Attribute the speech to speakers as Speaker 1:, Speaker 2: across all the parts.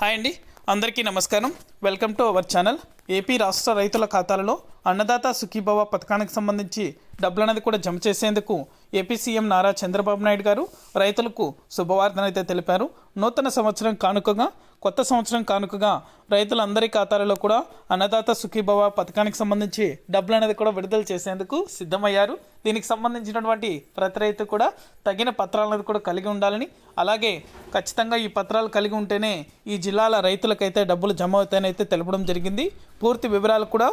Speaker 1: Hi అండి, అందరికీ నమస్కారం. Welcome to our channel. AP రాష్ట్ర రైతుల ఖాతాలలో అన్నదాత సుఖీభవ పథకానికి సంబంధించి డబ్బులు అనేది కూడా జమ చేసేందుకు ఏపీ సీఎం నారా చంద్రబాబు నాయుడు గారు రైతులకు శుభవార్తను అయితే తెలిపారు. నూతన సంవత్సరం కానుకగా, కొత్త సంవత్సరం కానుకగా రైతులందరి ఖాతాలలో కూడా అన్నదాత సుఖీభవ పథకానికి సంబంధించి డబ్బులు అనేది కూడా విడుదల చేసేందుకు సిద్ధమయ్యారు. దీనికి సంబంధించినటువంటి ప్రతి రైతు కూడా తగిన పత్రాలు అనేది కూడా కలిగి ఉండాలని, అలాగే ఖచ్చితంగా ఈ పత్రాలు కలిగి ఉంటేనే ఈ జిల్లాల రైతులకైతే డబ్బులు జమ అవుతాయని అయితే తెలపడం జరిగింది. పూర్తి వివరాలు కూడా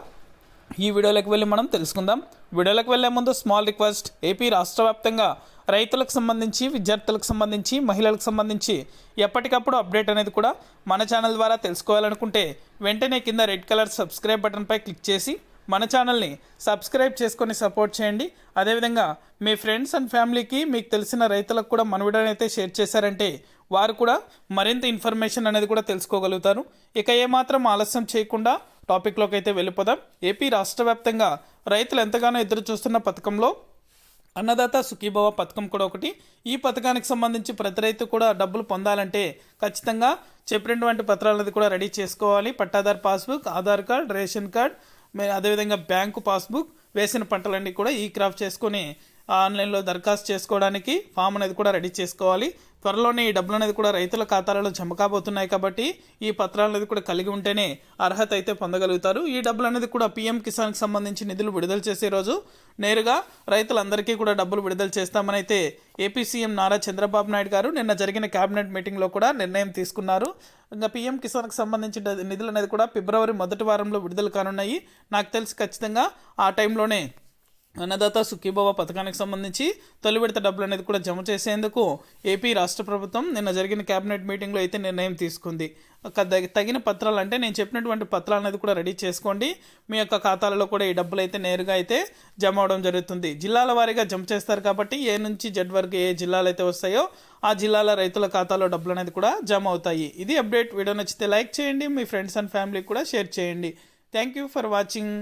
Speaker 1: ఈ వీడియోలోకి వెళ్ళి మనం తెలుసుకుందాం. వీడియోలోకి వెళ్ళే ముందు స్మాల్ రిక్వెస్ట్, ఏపీ రాష్ట్ర వ్యాప్తంగా రైతులకు సంబంధించి, విద్యార్థులకు సంబంధించి, మహిళలకు సంబంధించి ఎప్పటికప్పుడు అప్డేట్ అనేది కూడా మన ఛానల్ ద్వారా తెలుసుకోవాలనుకుంటే వెంటనే కింద రెడ్ కలర్ సబ్స్క్రైబ్ బటన్పై క్లిక్ చేసి మన ఛానల్ని సబ్స్క్రైబ్ చేసుకొని సపోర్ట్ చేయండి. అదేవిధంగా మీ ఫ్రెండ్స్ అండ్ ఫ్యామిలీకి, మీకు తెలిసిన రైతులకు కూడా మన వీడియోని అయితే షేర్ చేశారంటే వారు కూడా మరింత ఇన్ఫర్మేషన్ అనేది కూడా తెలుసుకోగలుగుతారు. ఇక ఏమాత్రం ఆలస్యం చేయకుండా టాపిక్లోకి అయితే వెళ్ళిపోదాం. ఏపీ రాష్ట్ర వ్యాప్తంగా రైతులు ఎంతగానో ఎదురు చూస్తున్న పథకంలో అన్నదాత సుఖీభవ పథకం కూడా ఒకటి. ఈ పథకానికి సంబంధించి ప్రతి రైతు కూడా డబ్బులు పొందాలంటే ఖచ్చితంగా చెప్పినటువంటి పత్రాలది కూడా రెడీ చేసుకోవాలి. పట్టాదారు passbook, Aadhaar card, ration card, అదేవిధంగా బ్యాంకు పాస్బుక్, వేసిన పంటలన్నీ కూడా ఈ క్రాఫ్ట్ చేసుకొని ఆన్లైన్లో దరఖాస్తు చేసుకోవడానికి ఫామ్ అనేది కూడా రెడీ చేసుకోవాలి. త్వరలోనే ఈ డబ్బులు అనేది కూడా రైతుల ఖాతాలలో జమ కాబోతున్నాయి కాబట్టి ఈ పత్రాలు అనేది కూడా కలిగి ఉంటేనే అర్హత అయితే పొందగలుగుతారు. ఈ డబ్బులు అనేది కూడా పీఎం కిసాన్కి సంబంధించి నిధులు విడుదల చేసే రోజు నేరుగా రైతులందరికీ కూడా డబ్బులు విడుదల చేస్తామని అయితే ఏపీ సీఎం నారా చంద్రబాబు నాయుడు గారు నిన్న జరిగిన కేబినెట్ మీటింగ్లో కూడా నిర్ణయం తీసుకున్నారు. ఇంకా పీఎం కిసాన్కి సంబంధించిన నిధులు అనేది కూడా ఫిబ్రవరి మొదటి వారంలో విడుదల కానున్నాయి. నాకు తెలిసి ఖచ్చితంగా ఆ టైంలోనే అన్నదాత సుఖీభవ పథకానికి సంబంధించి తొలి విడత డబ్బులు అనేది కూడా జమ చేసేందుకు ఏపీ రాష్ట్ర ప్రభుత్వం నిన్న జరిగిన కేబినెట్ మీటింగ్లో అయితే నిర్ణయం తీసుకుంది. తగిన పత్రాలు అంటే నేను చెప్పినటువంటి పత్రాలు అనేది కూడా రెడీ చేసుకోండి. మీ యొక్క ఖాతాలలో కూడా ఈ డబ్బులు అయితే నేరుగా అయితే జమ అవడం జరుగుతుంది. జిల్లాల వారీగా జమ చేస్తారు కాబట్టి ఏ నుంచి జెడ్ వరకు ఏ జిల్లాలు అయితే వస్తాయో ఆ జిల్లాల రైతుల ఖాతాలో డబ్బులు అనేది కూడా జమ అవుతాయి. ఇది అప్డేట్. వీడియో నచ్చితే లైక్ చేయండి, మీ ఫ్రెండ్స్ అండ్ ఫ్యామిలీకి కూడా షేర్ చేయండి. Thank you for watching.